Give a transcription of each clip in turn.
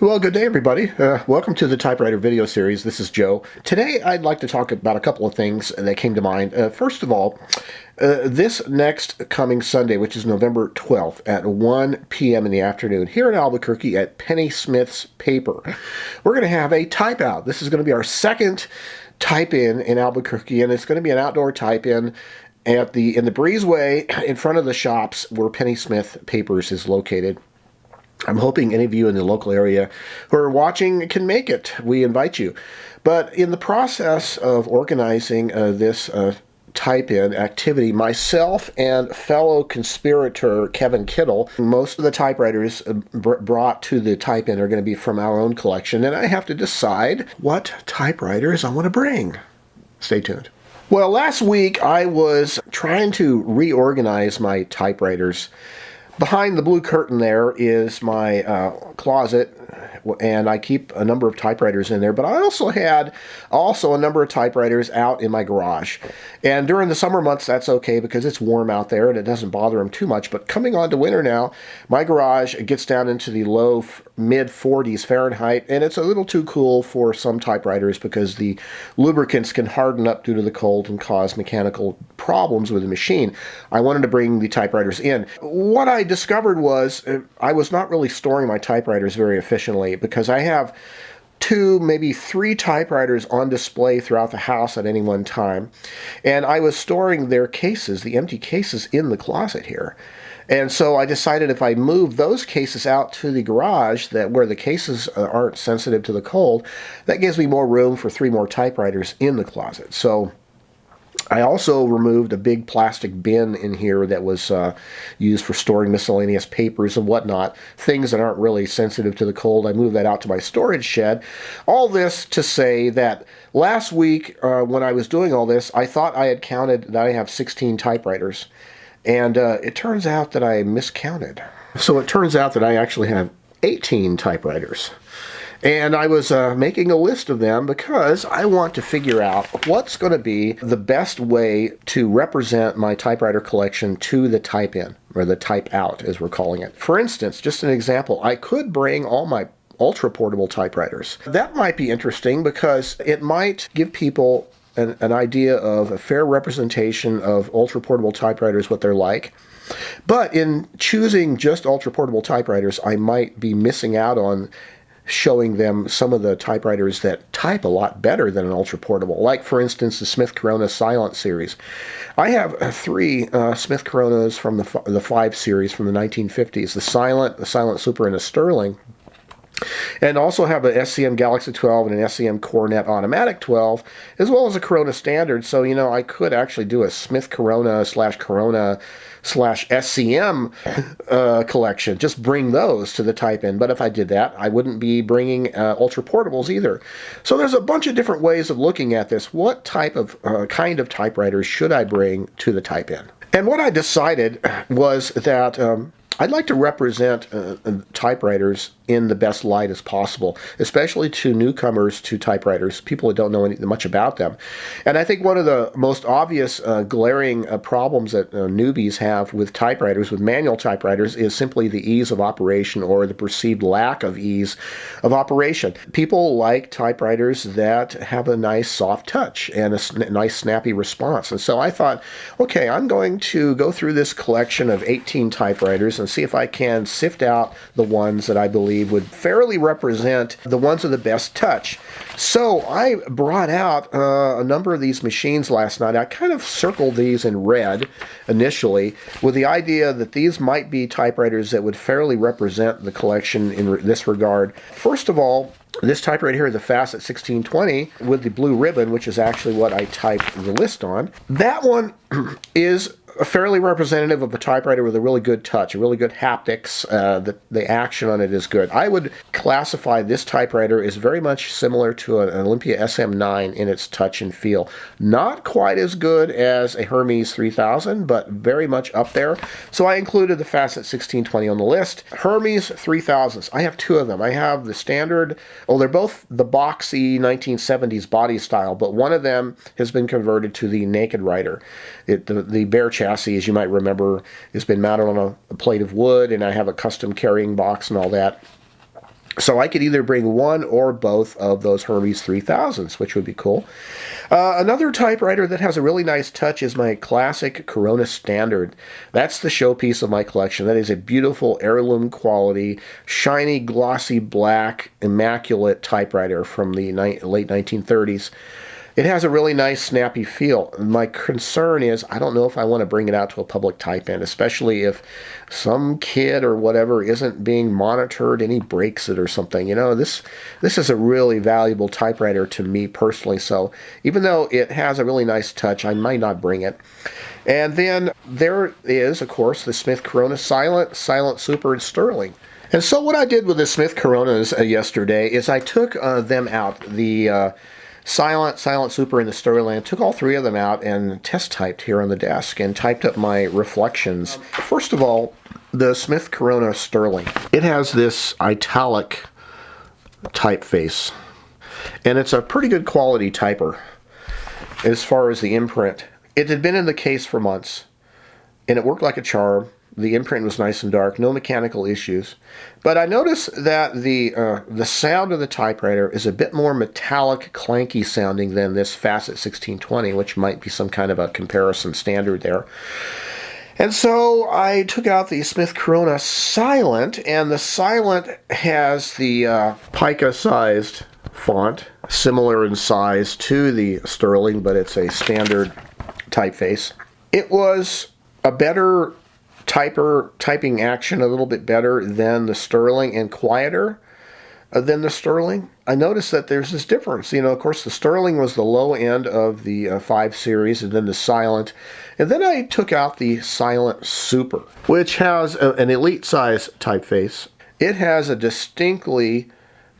Well, good day, everybody. Welcome to the Typewriter Video Series. This is Joe. Today, I'd like to talk about a couple of things that came to mind. First of all, this next coming Sunday, which is November 12th at 1 p.m. in the afternoon, here in Albuquerque at Pennysmiths Paper, we're going to have a type out. This is going to be our second type-in in Albuquerque, and it's going to be an outdoor type-in in the breezeway in front of the shops where Pennysmiths Papers is located. I'm hoping any of you in the local area who are watching can make it. We invite you. But in the process of organizing this type-in activity, myself and fellow conspirator Kevin Kittle, most of the typewriters brought to the type-in are going to be from our own collection, and I have to decide what typewriters I want to bring. Stay tuned. Well, last week I was trying to reorganize my typewriters. Behind the blue curtain there is my closet, and I keep a number of typewriters in there, but I also had a number of typewriters out in my garage. And during the summer months, that's okay because it's warm out there and it doesn't bother them too much. But coming on to winter now, my garage gets down into the low mid 40s Fahrenheit, and it's a little too cool for some typewriters because the lubricants can harden up due to the cold and cause mechanical problems with the machine. I wanted to bring the typewriters in. What I discovered was I was not really storing my typewriters very efficiently because I have 2, maybe 3 typewriters on display throughout the house at any one time, and I was storing their cases, the empty cases, in the closet here. And so I decided if I move those cases out to the garage, that where the cases aren't sensitive to the cold, that gives me more room for 3 more typewriters in the closet. So I also removed a big plastic bin in here that was used for storing miscellaneous papers and whatnot, things that aren't really sensitive to the cold. I moved that out to my storage shed. All this to say that last week when I was doing all this, I thought I had counted that I have 16 typewriters. And it turns out that I miscounted. So it turns out that I actually have 18 typewriters. And I was making a list of them because I want to figure out what's going to be the best way to represent my typewriter collection to the type-in, or the type-out as we're calling it. For instance, just an example, I could bring all my ultra-portable typewriters. That might be interesting because it might give people an idea of a fair representation of ultra-portable typewriters, what they're like. But in choosing just ultra-portable typewriters, I might be missing out on showing them some of the typewriters that type a lot better than an ultra-portable, like, for instance, the Smith Corona Silent series. I have 3 Smith Coronas from the 5 series from the 1950s, the Silent Super, and a Sterling. And also have an SCM Galaxy 12 and an SCM Cornet Automatic 12, as well as a Corona Standard. So, you know, I could actually do a Smith Corona / Corona / SCM collection. Just bring those to the type-in. But if I did that, I wouldn't be bringing ultra portables either. So there's a bunch of different ways of looking at this. What type of kind of typewriters should I bring to the type-in? And what I decided was that I'd like to represent typewriters in the best light as possible, especially to newcomers to typewriters, people who don't know much about them. And I think one of the most obvious glaring problems that newbies have with typewriters, with manual typewriters, is simply the ease of operation, or the perceived lack of ease of operation. People like typewriters that have a nice soft touch and a nice snappy response. And so I thought, okay, I'm going to go through this collection of 18 typewriters and see if I can sift out the ones that I believe would fairly represent the ones with the best touch. So I brought out a number of these machines last night. I kind of circled these in red initially with the idea that these might be typewriters that would fairly represent the collection in this regard. First of all, this typewriter here, the Facet 1620 with the blue ribbon, which is actually what I typed the list on, that one is fairly representative of a typewriter with a really good touch, a really good haptics. The action on it is good. I would classify this typewriter as very much similar to an Olympia SM9 in its touch and feel. Not quite as good as a Hermes 3000, but very much up there. So I included the Facet 1620 on the list. Hermes 3000s, I have 2 of them. I have the standard, they're both the boxy 1970s body style, but one of them has been converted to the naked writer. The bare chassis, as you might remember, has been mounted on a plate of wood, and I have a custom carrying box and all that. So I could either bring one or both of those Hermes 3000s, which would be cool. Another typewriter that has a really nice touch is my classic Corona Standard. That's the showpiece of my collection. That is a beautiful heirloom quality, shiny, glossy black, immaculate typewriter from the late 1930s. It has a really nice, snappy feel. My concern is I don't know if I want to bring it out to a public type-in, especially if some kid or whatever isn't being monitored and he breaks it or something. You know, this is a really valuable typewriter to me personally. So even though it has a really nice touch, I might not bring it. And then there is, of course, the Smith Corona Silent, Silent Super, and Sterling. And so what I did with the Smith Coronas yesterday is I took them out, the Silent, Silent Super, and the Sterling. Took all three of them out and test typed here on the desk and typed up my reflections. First of all, the Smith Corona Sterling. It has this italic typeface, and it's a pretty good quality typer as far as the imprint. It had been in the case for months, and it worked like a charm. The imprint was nice and dark, no mechanical issues. But I noticed that the sound of the typewriter is a bit more metallic, clanky sounding than this Facet 1620, which might be some kind of a comparison standard there. And so I took out the Smith Corona Silent, and the Silent has the pica-sized font, similar in size to the Sterling, but it's a standard typeface. It was a better typing action, a little bit better than the Sterling, and quieter than the Sterling. I noticed that there's this difference. You know, of course, the Sterling was the low end of the 5 series, and then the Silent. And then I took out the Silent Super, which has an elite size typeface. It has a distinctly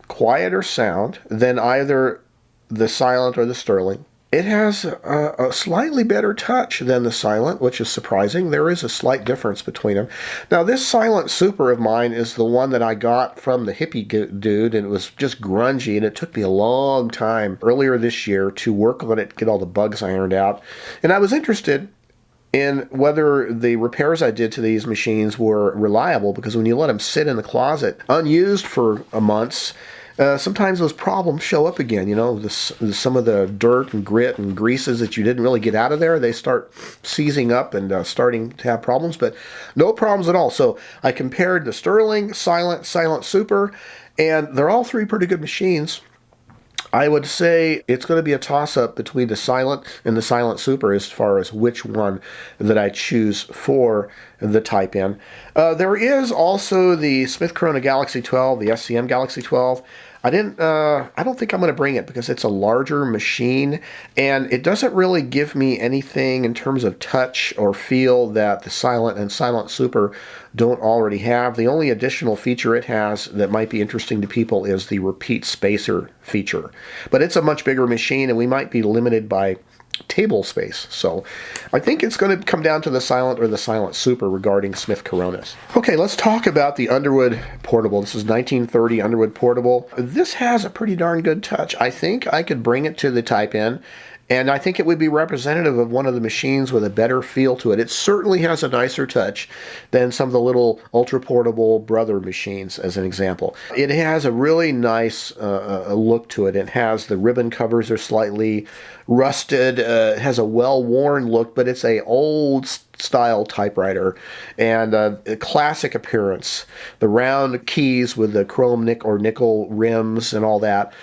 quieter sound than either the Silent or the Sterling. It has a slightly better touch than the Silent, which is surprising. There is a slight difference between them. Now, this Silent Super of mine is the one that I got from the hippie dude, and it was just grungy, and it took me a long time earlier this year to work on it, get all the bugs ironed out. And I was interested in whether the repairs I did to these machines were reliable, because when you let them sit in the closet unused for months, sometimes those problems show up again. You know, some of the dirt and grit and greases that you didn't really get out of there, they start seizing up and starting to have problems, but no problems at all. So I compared the Sterling, Silent, Silent Super, and they're all three pretty good machines. I would say it's going to be a toss-up between the Silent and the Silent Super as far as which one that I choose for the type-in. There is also the Smith Corona Galaxy 12, the SCM Galaxy 12. I don't think I'm going to bring it because it's a larger machine, and it doesn't really give me anything in terms of touch or feel that the Silent and Silent Super don't already have. The only additional feature it has that might be interesting to people is the repeat spacer feature. But it's a much bigger machine, and we might be limited by table space. So I think it's going to come down to the Silent or the Silent Super regarding Smith Coronas. Okay, let's talk about the Underwood Portable. This is 1930 Underwood Portable. This has a pretty darn good touch. I think I could bring it to the type-in, and I think it would be representative of one of the machines with a better feel to it. It certainly has a nicer touch than some of the little ultra-portable brother machines, as an example. It has a really nice look to it. It has the ribbon covers are slightly rusted. It has a well-worn look, but it's a old style typewriter and a classic appearance. The round keys with the chrome nickel rims and all that.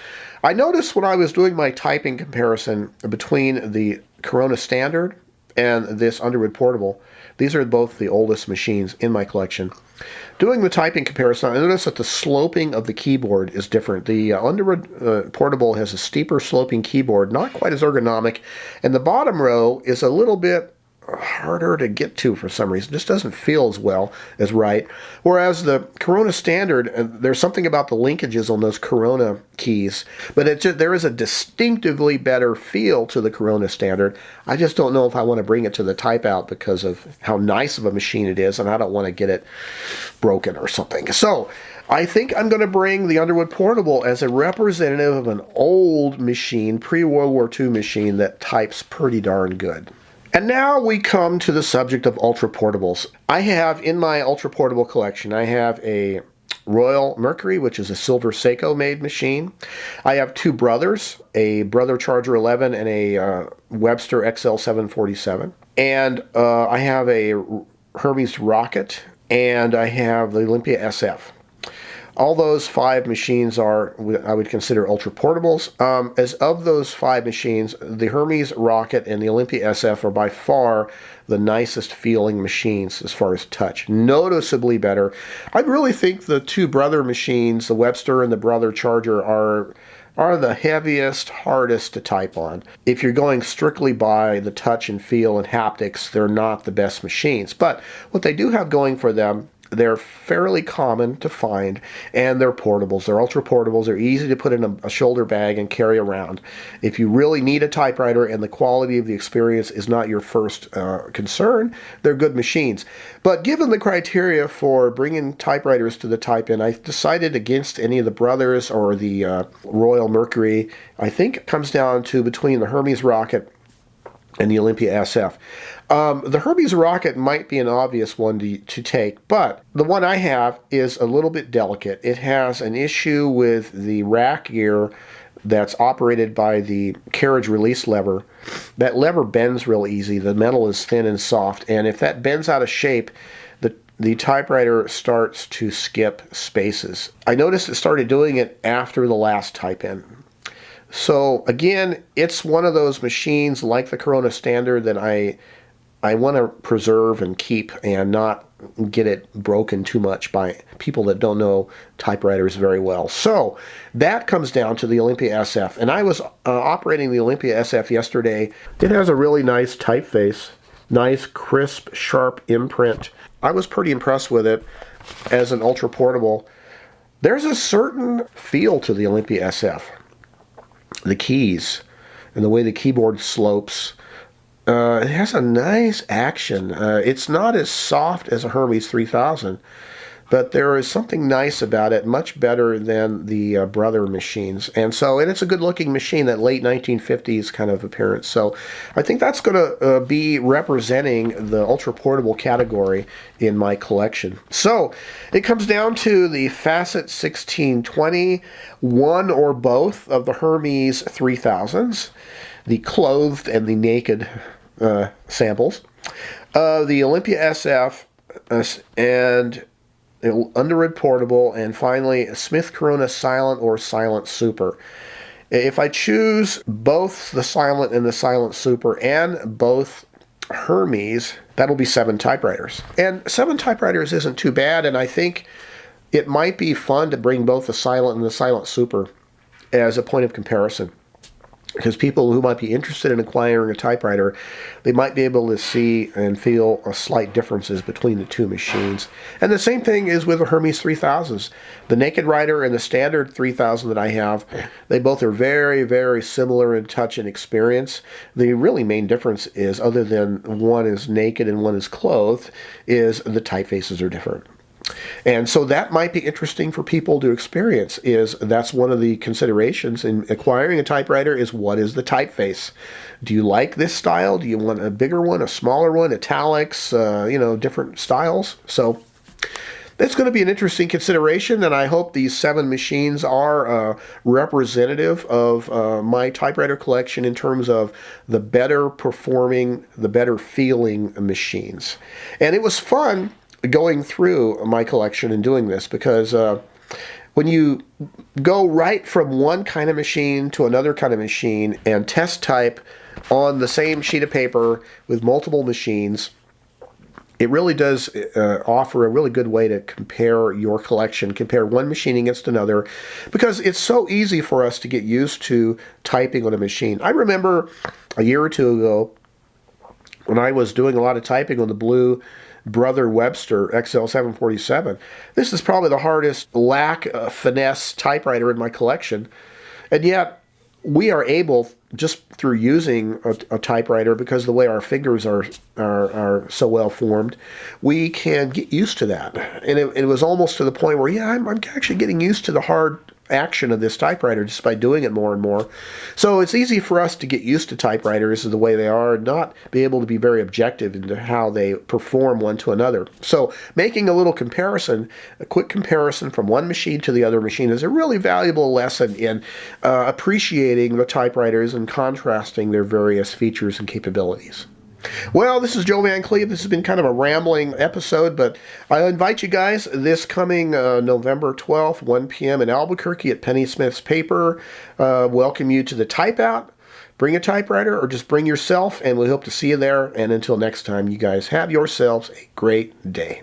I noticed when I was doing my typing comparison between the Corona Standard and this Underwood Portable, these are both the oldest machines in my collection. Doing the typing comparison, I noticed that the sloping of the keyboard is different. The Underwood Portable has a steeper sloping keyboard, not quite as ergonomic, and the bottom row is a little bit harder to get to for some reason. It just doesn't feel as well as right. Whereas the Corona Standard, there's something about the linkages on those Corona keys, but there is a distinctively better feel to the Corona Standard. I just don't know if I want to bring it to the type out because of how nice of a machine it is, and I don't want to get it broken or something. So I think I'm going to bring the Underwood Portable as a representative of an old machine, pre-World War II machine that types pretty darn good. And now we come to the subject of ultra portables. I have in my ultra portable collection, I have a Royal Mercury, which is a silver Seiko made machine. I have two brothers, a Brother Charger 11 and a Webster XL 747. And I have a Hermes Rocket, and I have the Olympia SF. All those 5 machines are, I would consider, ultra portables. As of those 5 machines, the Hermes Rocket and the Olympia SF are by far the nicest feeling machines as far as touch. Noticeably better. I really think the two brother machines, the Webster and the Brother Charger, are the heaviest, hardest to type on. If you're going strictly by the touch and feel and haptics, they're not the best machines. But what they do have going for them, they're fairly common to find, and they're portables. They're ultra portables. They're easy to put in a shoulder bag and carry around. If you really need a typewriter and the quality of the experience is not your first concern, they're good machines. But given the criteria for bringing typewriters to the type-in, I decided against any of the Brothers or the Royal Mercury. I think it comes down to between the Hermes Rocket and the Olympia SF. The Hermes Rocket might be an obvious one to take, but the one I have is a little bit delicate. It has an issue with the rack gear that's operated by the carriage release lever. That lever bends real easy. The metal is thin and soft, and if that bends out of shape, the typewriter starts to skip spaces. I noticed it started doing it after the last type-in. So again, it's one of those machines like the Corona Standard that I want to preserve and keep and not get it broken too much by people that don't know typewriters very well. So that comes down to the Olympia SF. And I was operating the Olympia SF yesterday. It has a really nice typeface, nice, crisp, sharp imprint. I was pretty impressed with it as an ultra portable. There's a certain feel to the Olympia SF. The keys and the way the keyboard slopes. It has a nice action. It's not as soft as a Hermes 3000, but there is something nice about it, much better than the Brother machines. And it's a good-looking machine, that late 1950s kind of appearance. So I think that's going to be representing the ultra-portable category in my collection. So it comes down to the Facet 1620, one or both of the Hermes 3000s, the clothed and the naked samples, the Olympia SF, and Underwood Portable, and finally a Smith Corona Silent or Silent Super. If I choose both the Silent and the Silent Super and both Hermes, that'll be 7 typewriters. And 7 typewriters isn't too bad, and I think it might be fun to bring both the Silent and the Silent Super as a point of comparison. Because people who might be interested in acquiring a typewriter, they might be able to see and feel slight differences between the two machines. And the same thing is with the Hermes 3000s. The Naked Writer and the standard 3000 that I have, they both are very, very similar in touch and experience. The really main difference is, other than one is naked and one is clothed, is the typefaces are different. And so that might be interesting for people to experience. That's one of the considerations in acquiring a typewriter, is what is the typeface? Do you like this style? Do you want a bigger one, a smaller one, italics, different styles? So that's going to be an interesting consideration, and I hope these 7 machines are representative of my typewriter collection in terms of the better performing, the better feeling machines. And it was fun going through my collection and doing this, because when you go right from one kind of machine to another kind of machine and test type on the same sheet of paper with multiple machines, it really does offer a really good way to compare your collection, compare one machine against another, because it's so easy for us to get used to typing on a machine. I remember a year or two ago when I was doing a lot of typing on the blue Brother Webster XL 747. This is probably the hardest finesse typewriter in my collection, and yet we are able, just through using a typewriter, because the way our fingers are so well formed, we can get used to that. And it was almost to the point where, I'm actually getting used to the hard action of this typewriter just by doing it more and more. So it's easy for us to get used to typewriters the way they are and not be able to be very objective into how they perform one to another. So making a little comparison, a quick comparison from one machine to the other machine is a really valuable lesson in appreciating the typewriters and contrasting their various features and capabilities. Well, this is Joe Van Cleve. This has been kind of a rambling episode, but I invite you guys this coming November 12th, 1 p.m. in Albuquerque at Pennysmiths Paper. Welcome you to the Type Out. Bring a typewriter or just bring yourself, and we hope to see you there. And until next time, you guys have yourselves a great day.